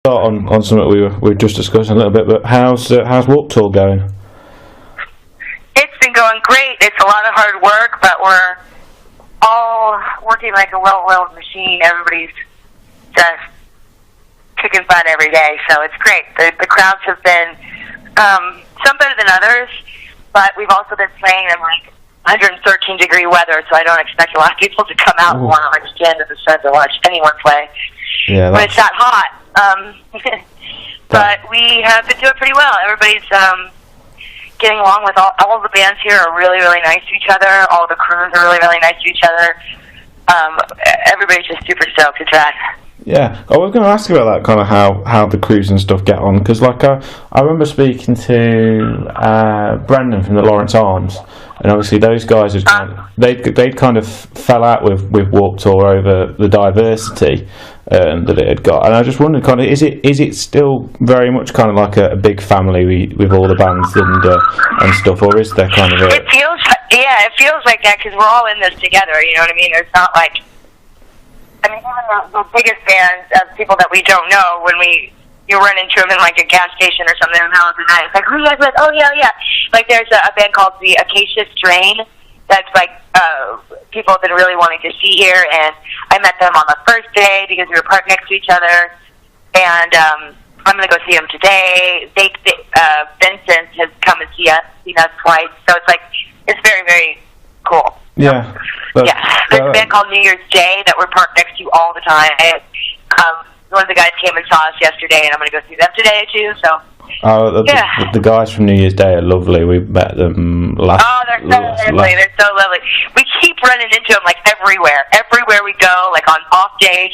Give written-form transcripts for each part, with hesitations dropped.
On something we were just discussing a little bit, but how's Warped Tour going? It's been going great. It's a lot of hard work, but we're all working like a well-oiled machine. Everybody's just kicking butt every day, so it's great. The crowds have been some better than others, but we've also been playing in like 113-degree weather, so I don't expect a lot of people to come out and want to like stand in the sun to watch anyone play. Yeah, but it's not hot. But we have been doing pretty well. Everybody's getting along with all of the bands here are really, really nice to each other. All the crews are really, really nice to each other. Everybody's just super stoked. It's rad. Yeah, I was going to ask you about that, kind of how the crews and stuff get on, because like I remember speaking to Brendan from the Lawrence Arms, and obviously those guys they'd kind of fell out with Warped Tour over the diversity that it had got, and I just wondered, kind of, is it still very much kind of like a big family with all the bands and stuff, or is there kind of It feels like that because we're all in this together. You know what I mean? There's not like. I mean, even the biggest bands of people that we don't know, when you run into them in like a gas station or something in the middle of the night, it's like, who are you guys with? Oh, yeah. Like there's a band called the Acacia Strain that's like people have been really wanting to see here, and I met them on the first day because we were parked next to each other, and I'm going to go see them today. Vincent has come and seen us twice, so it's like, it's very, very cool. Yeah. There's a band called New Year's Day that we're parked next to all the time. One of the guys came and saw us yesterday, and I'm going to go see them today too. So. The guys from New Year's Day are lovely. We met them last. Oh, they're so lovely. They're so lovely. We keep running into them like everywhere. Everywhere we go, like on off days.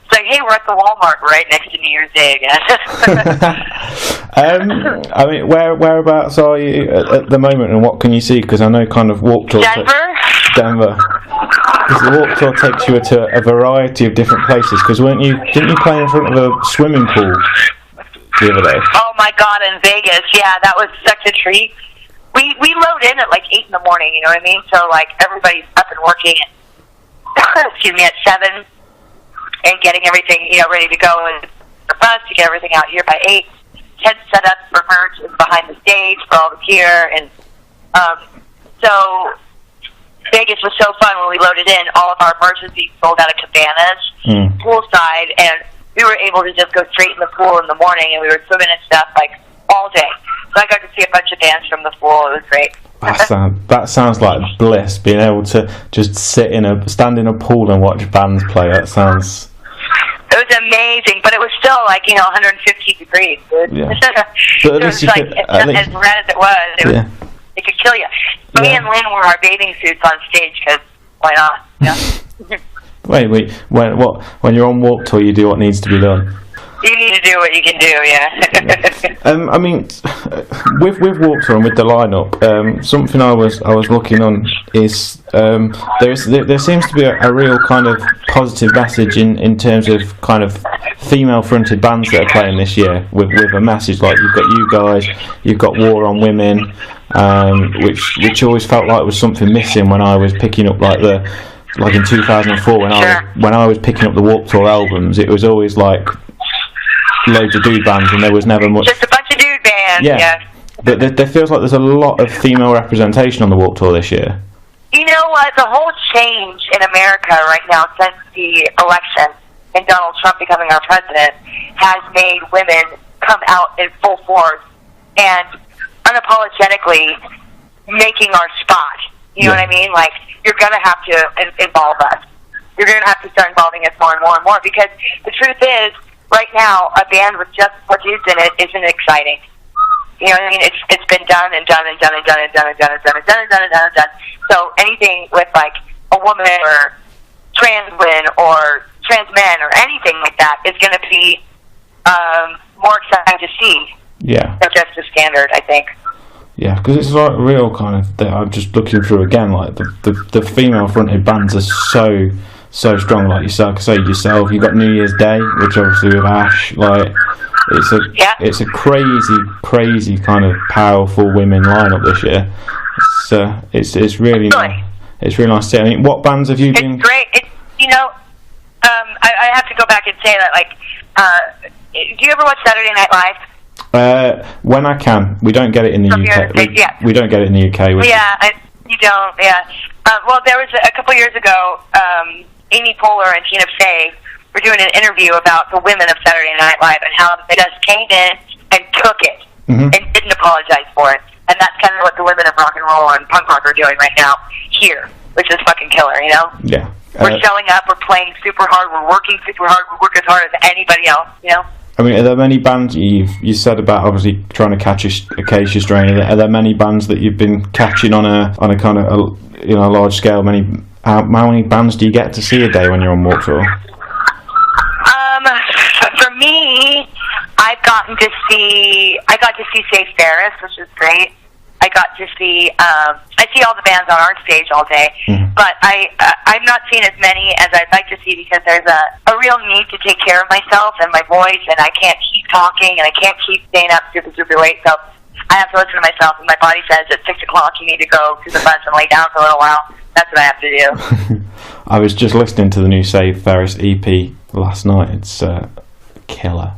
It's like, hey, we're at the Walmart right next to New Year's Day again. I mean, whereabouts are you at the moment, and what can you see? Because I know kind of Warped Tour. Denver. Because the Warped Tour takes you to a variety of different places. Because didn't you play in front of a swimming pool the other day? Oh my God, in Vegas, yeah, that was such a treat. We load in at like 8 in the morning. You know what I mean? So like everybody's up and working at 7. And getting everything, ready to go and the bus to get everything out here by 8. Tents set up for merch and behind the stage for all the gear, and so Vegas was so fun when we loaded in. All of our merch was being sold out of cabanas, poolside, and we were able to just go straight in the pool in the morning, and we were swimming and stuff like all day. So I got to see a bunch of bands from the pool. It was great. That sounds like bliss, being able to just stand in a pool and watch bands play. That sounds. It was amazing, but it was still like 150 degrees. Yeah. So it was like as red as it was. It could kill you. Me and Lynn wore our bathing suits on stage because why not? Yeah. Wait. When you're on Warped Tour, you do what needs to be done. You need to do what you can do, yeah. I mean, with Warped Tour and with the lineup, something I was looking on is there seems to be a real kind of positive message in terms of kind of female-fronted bands that are playing this year with a message. Like you've got you guys, you've got War on Women, which always felt like was something missing when I was picking up like in 2004 when I was picking up the Warped Tour albums. It was always like loads of dude bands, and there was never much. Just a bunch of dude bands. Yeah. But there feels like there's a lot of female representation on the Warped Tour this year. You know what? The whole change in America right now since the election and Donald Trump becoming our president has made women come out in full force and unapologetically making our spot. You know what I mean? Like, you're going to have to involve us. You're going to have to start involving us more and more and more, because the truth is, right now, a band with just 4 dudes in it isn't exciting. You know what I mean? It's been done and done and done and done and done and done and done and done and done and done and done. So anything with like a woman or trans women or trans men or anything like that is going to be more exciting to see. Yeah. Than just the standard, I think. Yeah, because it's like real kind of. I'm just looking through again. Like the female fronted bands are so strong. Like you say yourself, you got New Year's Day, which obviously with Ash, like it's a crazy kind of powerful women lineup this year. It's really nice. It's really nice to see. I mean, what bands have you been? It's great. I have to go back and say that Do you ever watch Saturday Night Live? When I can. We don't get it in the UK. We don't get it in the UK. You don't. Yeah. Well, there was a couple years ago. Amy Poehler and Tina Fey were doing an interview about the women of Saturday Night Live and how they just came in and took it and didn't apologize for it. And that's kind of what the women of rock and roll and punk rock are doing right now here, which is fucking killer, you know? Yeah. We're showing up, we're playing super hard, we're working super hard, we work as hard as anybody else, you know? I mean, are there many bands you said about obviously trying to catch a Acacia Strain? Are there many bands that you've been catching on a kind of a large scale? How many bands do you get to see a day when you're on Warped Tour? For me, I got to see Safe Ferris, which is great. I got to see I see all the bands on our stage all day, but I'm not seeing as many as I'd like to see because there's a real need to take care of myself and my voice, and I can't keep talking and I can't keep staying up super late. So I have to listen to myself, and my body says at 6 o'clock you need to go to the bus and lay down for a little while. That's what I have to do. I was just listening to the new Save Ferris EP last night. It's killer.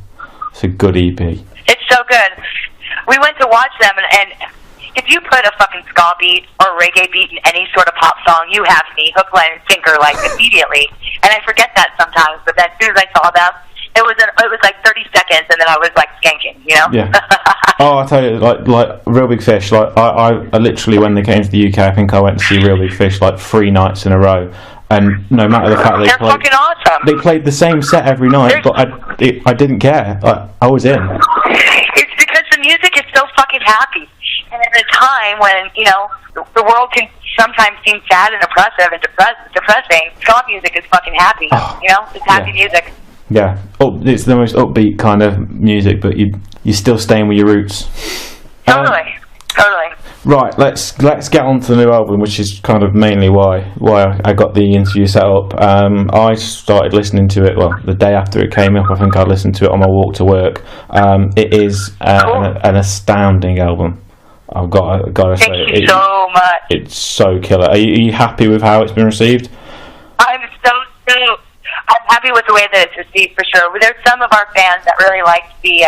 It's a good EP. It's so good. We went to watch them, and if you put a fucking ska beat or reggae beat in any sort of pop song, you have me hook, line, and sinker like immediately. And I forget that sometimes, but then as soon as I saw them, it was like 30 seconds, and then I was like skanking, you know? Yeah. Oh, I tell you, like Real Big Fish. Like I literally, when they came to the UK, I think I went to see Real Big Fish like 3 nights in a row. And no matter the fact they're fucking awesome. They played the same set every night, but I didn't care. I was in. It's because the music is so fucking happy, and at a time when the world can sometimes seem sad and oppressive and depressing, ska music is fucking happy. It's happy music. Yeah, it's the most upbeat kind of music, but you're still staying with your roots. Totally. Right, let's get on to the new album, which is kind of mainly why I got the interview set up. I started listening to it, the day after it came up. I think I listened to it on my walk to work. It is an astounding album. I've got to say. Thank you so much. It's so killer. Are you happy with how it's been received? I'm happy with the way that it's received, for sure. There's some of our fans that really liked the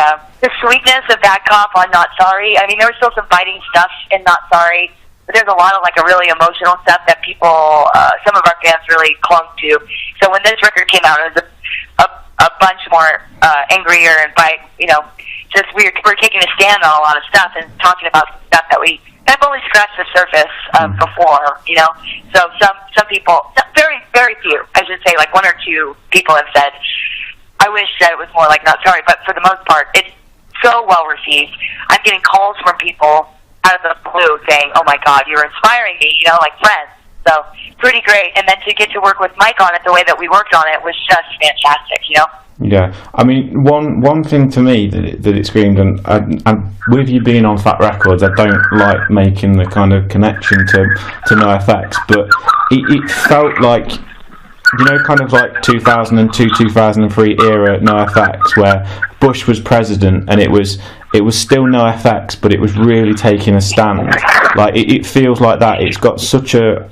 sweetness of Bad Cop on Not Sorry. I mean, there was still some biting stuff in Not Sorry, but there's a lot of a really emotional stuff that people, some of our fans really clung to. So when this record came out, it was a bunch more angrier and just we're taking a stand on a lot of stuff and talking about stuff that we have only scratched the surface of before, So some people, very, very few, I should say, 1 or 2 people have said, I wish that it was more like Not Sorry, but for the most part, it's so well received. I'm getting calls from people out of the blue saying, oh my God, you're inspiring me, like friends. So, pretty great. And then to get to work with Mike on it the way that we worked on it was just fantastic, Yeah, I mean, one thing to me that it screamed, and with you being on Fat Records, I don't like making the kind of connection to NoFX, but it felt like, kind of like 2002, 2003 era NoFX, where Bush was president, and it was still NoFX, but it was really taking a stand. Like it feels like that. It's got such a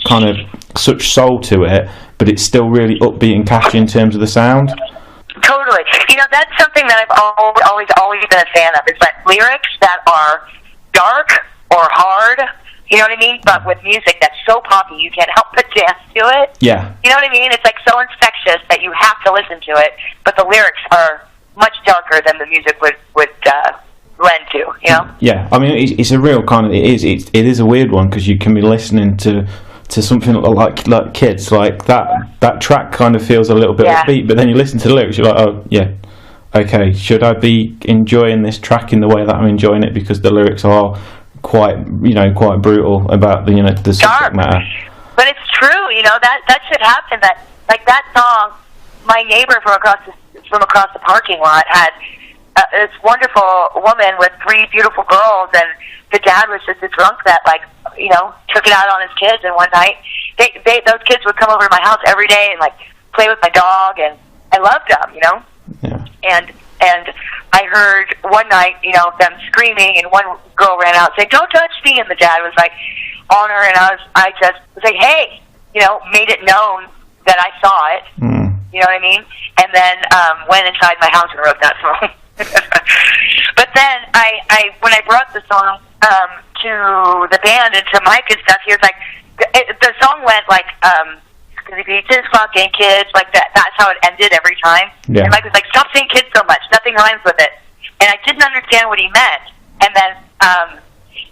kind of such soul to it, but it's still really upbeat and catchy in terms of the sound. Totally. That's something that I've always been a fan of, is that lyrics that are dark or hard, you know what I mean? But with music that's so poppy, you can't help but dance to it. Yeah. You know what I mean? It's so infectious that you have to listen to it, but the lyrics are much darker than the music would lend to, Yeah, I mean, it's a real kind of, it is a weird one, because you can be listening to something like Kids, like that track kind of feels a little bit upbeat, but then you listen to the lyrics, you're like, oh yeah, okay, should I be enjoying this track in the way that I'm enjoying it, because the lyrics are quite brutal about the subject matter. But it's true, that should happen. That song, my neighbor from across the parking lot had this wonderful woman with 3 beautiful girls, and the dad was just a drunk that took it out on his kids. And one night, those kids would come over to my house every day and play with my dog, and I loved them, Yeah. And I heard one night, them screaming, and one girl ran out saying, "Don't touch me," and the dad was on her, and I just was like, "Hey," made it known that I saw it. You know what I mean? And then went inside my house and wrote that song. But then when I brought the song to the band and to Mike and stuff, he was like, the song went like, because he beats his fucking kids, like that. That's how it ended every time. Yeah. And Mike was like, stop saying kids so much. Nothing rhymes with it. And I didn't understand what he meant. And then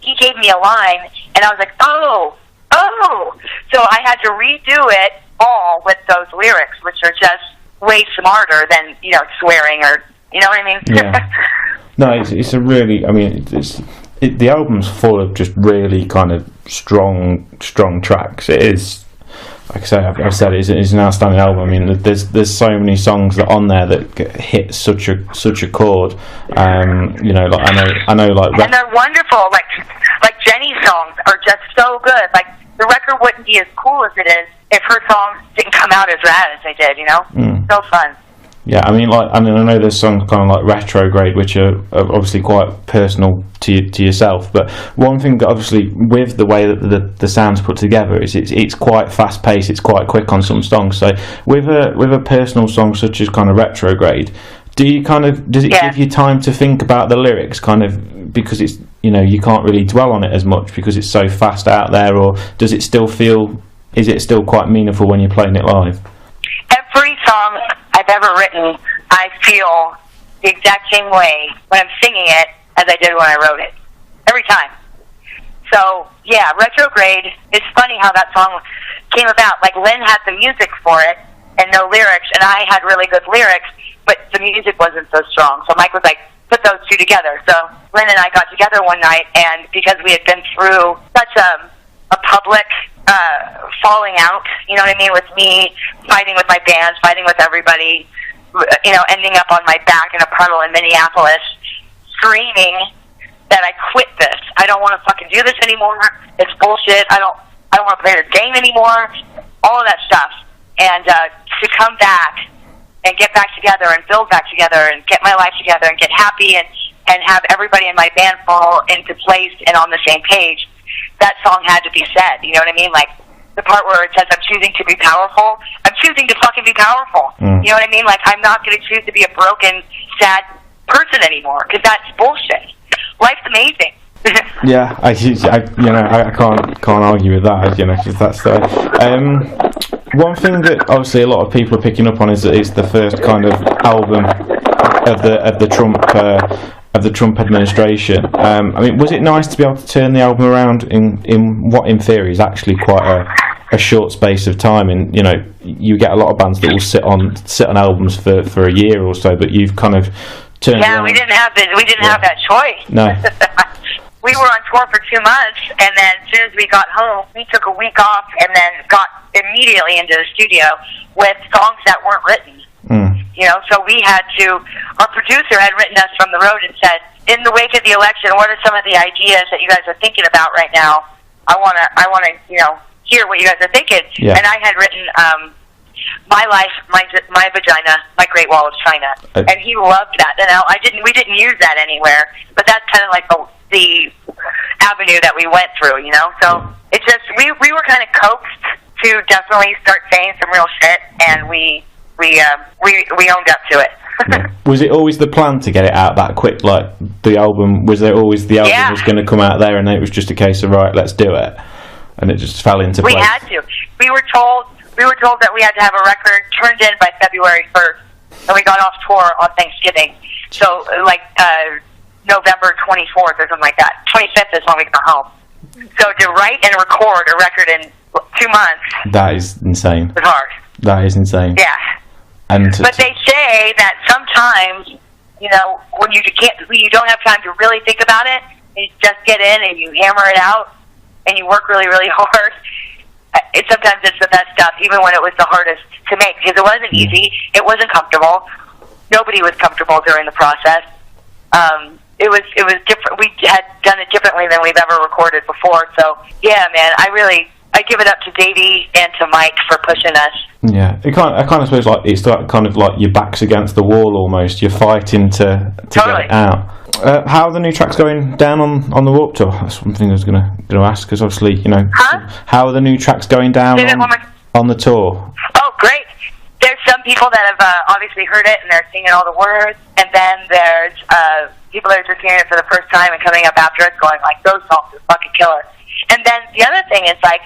he gave me a line, and I was like, oh. So I had to redo it all with those lyrics, which are just way smarter than, swearing or, you know what I mean? Yeah. No, it's a really, I mean, the album's full of just really kind of strong tracks. It is, like I say, I've said it's an outstanding album. I mean, there's so many songs that on there that hit such a chord. Like I know, like, and they're wonderful. Like Jenny's songs are just so good. Like the record wouldn't be as cool as it is if her songs didn't come out as rad as they did. So fun. Yeah, I mean, I know there's songs kind of like Retrograde, which are obviously quite personal to yourself. But one thing that obviously, with the way that the sound's put together, is it's quite fast paced. It's quite quick on some songs. So with a personal song such as kind of Retrograde, does it give you time to think about the lyrics, kind of, because it's you can't really dwell on it as much because it's so fast out there, or does it still feel? Is it still quite meaningful when you're playing it live? Every song I've ever written, I feel the exact same way when I'm singing it as I did when I wrote it. Every time. So, yeah, Retrograde, it's funny how that song came about. Like, Lynn had the music for it and no lyrics, and I had really good lyrics, but the music wasn't so strong. So Mike was like, put those two together. So Lynn and I got together one night, and because we had been through such a public falling out, you know what I mean, with me fighting with my band, fighting with everybody, ending up on my back in a puddle in Minneapolis, screaming that I quit this. I don't want to fucking do this anymore. It's bullshit. I don't want to play this game anymore. All of that stuff. And to come back and get back together and build back together and get my life together and get happy and have everybody in my band fall into place and on the same page, that song had to be said. You know what I mean? Like, the part where it says, I'm choosing to be powerful, I'm choosing to fucking be powerful. You know what I mean? Like, I'm not going to choose to be a broken, sad person anymore, because that's bullshit. Life's amazing. Yeah, I can't argue with that, because that's the one thing that obviously a lot of people are picking up on is the first kind of album of the Trump administration. I mean, was it nice to be able to turn the album around in what in theory is actually quite a short space of time? And you get a lot of bands that will sit on albums for a year or so, but you've kind of turned. Yeah, around. we didn't have that choice. No. We were on tour for 2 months, and then as soon as we got home, we took a week off and then got immediately into the studio with songs that weren't written. So we had to, our producer had written us from the road and said, in the wake of the election, what are some of the ideas that you guys are thinking about right now? I want to, hear what you guys are thinking. Yeah. And I had written, My Life, My Vagina, My Great Wall of China. And he loved that. And we didn't use that anywhere, but that's kind of like the avenue that we went through, So it's just, we were kind of coaxed to definitely start saying some real shit, and we owned up to it. Yeah. Was it always the plan to get it out that quick? Like, the album, was there always the album was going to come out there, and then it was just a case of, right, let's do it, and it just fell into place? We had to. We were told that we had to have a record turned in by February 1st, and we got off tour on Thanksgiving. So, November 24th or something like that. 25th is when we got home. So to write and record a record in 2 months, that is insane. It was hard. That is insane. Yeah. But they say that sometimes, when you don't have time to really think about it, you just get in and you hammer it out, and you work really, really hard. Sometimes it's the best stuff, even when it was the hardest to make, because it wasn't easy. It wasn't comfortable. Nobody was comfortable during the process. It was different. We had done it differently than we've ever recorded before. So yeah, man, I give it up to Davey and to Mike for pushing us. Yeah, I kind of suppose it's kind of like your back's against the wall almost. You're fighting to totally. Get it out. How are the new tracks going down on the Warped Tour? That's one thing I was going to ask, because obviously, how are the new tracks going down on the tour? Oh, great. there's some people that have obviously heard it and they're singing all the words, and then there's people that are just hearing it for the first time and coming up after it going like, those songs are fucking killer. And then the other thing is like,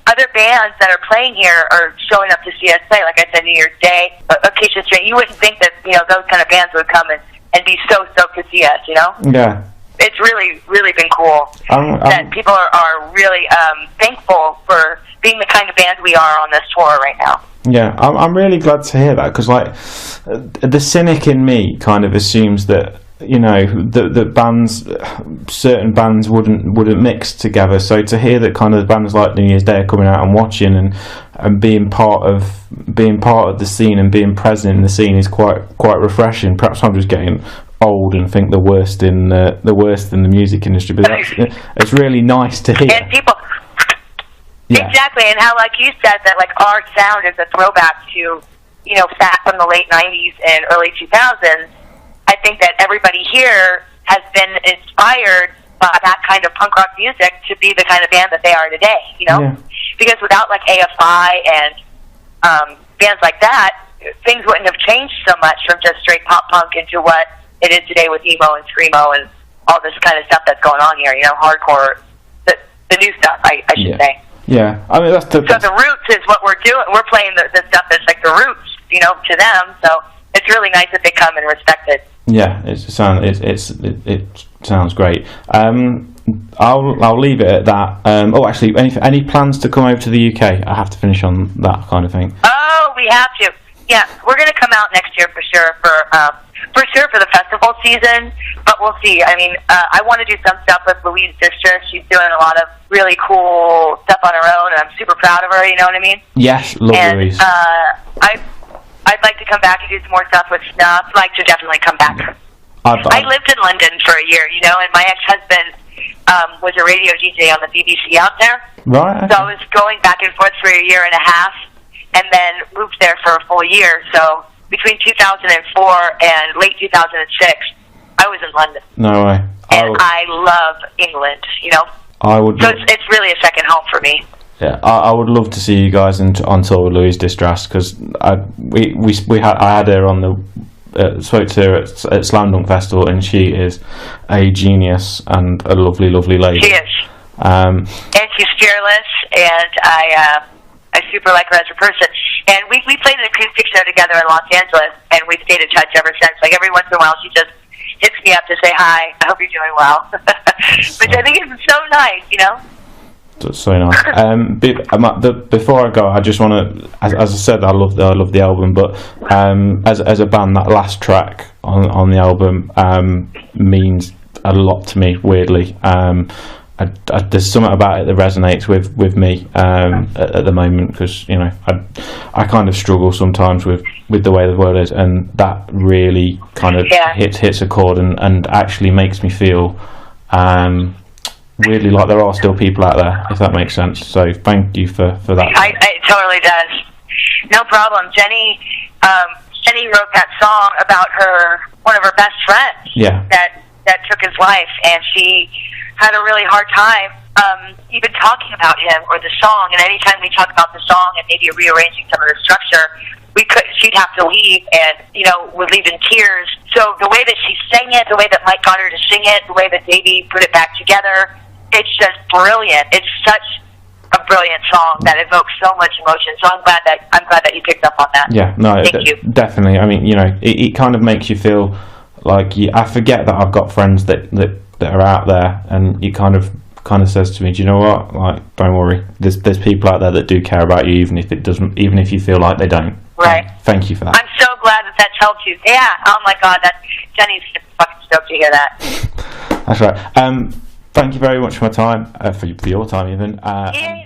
other bands that are playing here are showing up to see us play. Like I said, New Year's Day, Acacia Strain. You wouldn't think that, you know, those kind of bands would come and be so stoked to see us, you know? Yeah. It's really, really been cool that people are really thankful for being the kind of band we are on this tour right now. Yeah, I'm really glad to hear that, because like the cynic in me kind of assumes that, you know, that bands, certain bands wouldn't mix together. So to hear that kind of bands like New Year's Day are coming out and watching and being part of the scene and being present in the scene is quite refreshing. Perhaps I'm just getting old and think the worst in the music industry, but it's really nice to hear. And people. Yeah. Exactly, and how, like you said, that like our sound is a throwback to, you know, back from the late '90s and early 2000s. I think that everybody here has been inspired by that kind of punk rock music to be the kind of band that they are today. You know, because without like AFI and bands like that, things wouldn't have changed so much from just straight pop punk into what it is today with emo and screamo and all this kind of stuff that's going on here. You know, hardcore, the new stuff. I should say. Yeah, I mean so the roots is what we're doing. We're playing the stuff that's like the roots, you know, to them. So it's really nice that they come and respect it. Yeah, it sounds great. I'll leave it at that. Actually, any plans to come over to the UK? I have to finish on that kind of thing. Oh, we have to. Yeah, we're going to come out next year for sure for the festival season. But we'll see. I mean, I want to do some stuff with Louise District. She's doing a lot of really cool stuff on her own, and I'm super proud of her. You know what I mean? Yes, love Louise. I'd like to come back and do some more stuff with Snuff. I'd like to definitely come back. I lived in London for a year, you know, and my ex-husband was a radio DJ on the BBC out there. Right. Okay. So I was going back and forth for a year and a half, and then moved there for a full year. So between 2004 and late 2006, I was in London. No way. And I love England, you know. So it's really a second home for me. Yeah, I would love to see you guys on tour with Louise Distress, because I had her on the spoke to her at Slam Dunk Festival, and she is a genius and a lovely lady. She is. And she's fearless, and I super like her as a person. And we played an acoustic show together in Los Angeles, and we've stayed in touch ever since. Like every once in a while, she just hits me up to say hi. I hope you're doing well, which I think is so nice, you know. That's so nice. Before I go, I just want to, as I said, I love the album, but as a band, that last track on the album means a lot to me. Weirdly, there's something about it that resonates with me at the moment, because you know I kind of struggle sometimes with the way the world is, and that really kind of hits a chord and actually makes me feel weirdly like there are still people out there, if that makes sense. So thank you for that. It totally does. No problem. Jenny wrote that song about one of her best friends that took his life, and she had a really hard time even talking about him or the song. And anytime we talk about the song and maybe rearranging some of the structure, she'd have to leave, and you know, would leave in tears. So the way that she sang it, the way that Mike got her to sing it, the way that Davey put it back together, it's just brilliant. It's such a brilliant song that evokes so much emotion. So I'm glad that you picked up on that. Yeah, no, thank you. Definitely. I mean, you know, it kind of makes you feel like I forget that I've got friends that are out there, and it kind of says to me, do you know what? Like, don't worry. There's people out there that do care about you, even if you feel like they don't. Right. Thank you for that. I'm so glad that that's helped you. Yeah. Oh my God, Jenny's fucking stoked to hear that. That's right. Thank you very much for my time, for your time even. Yeah.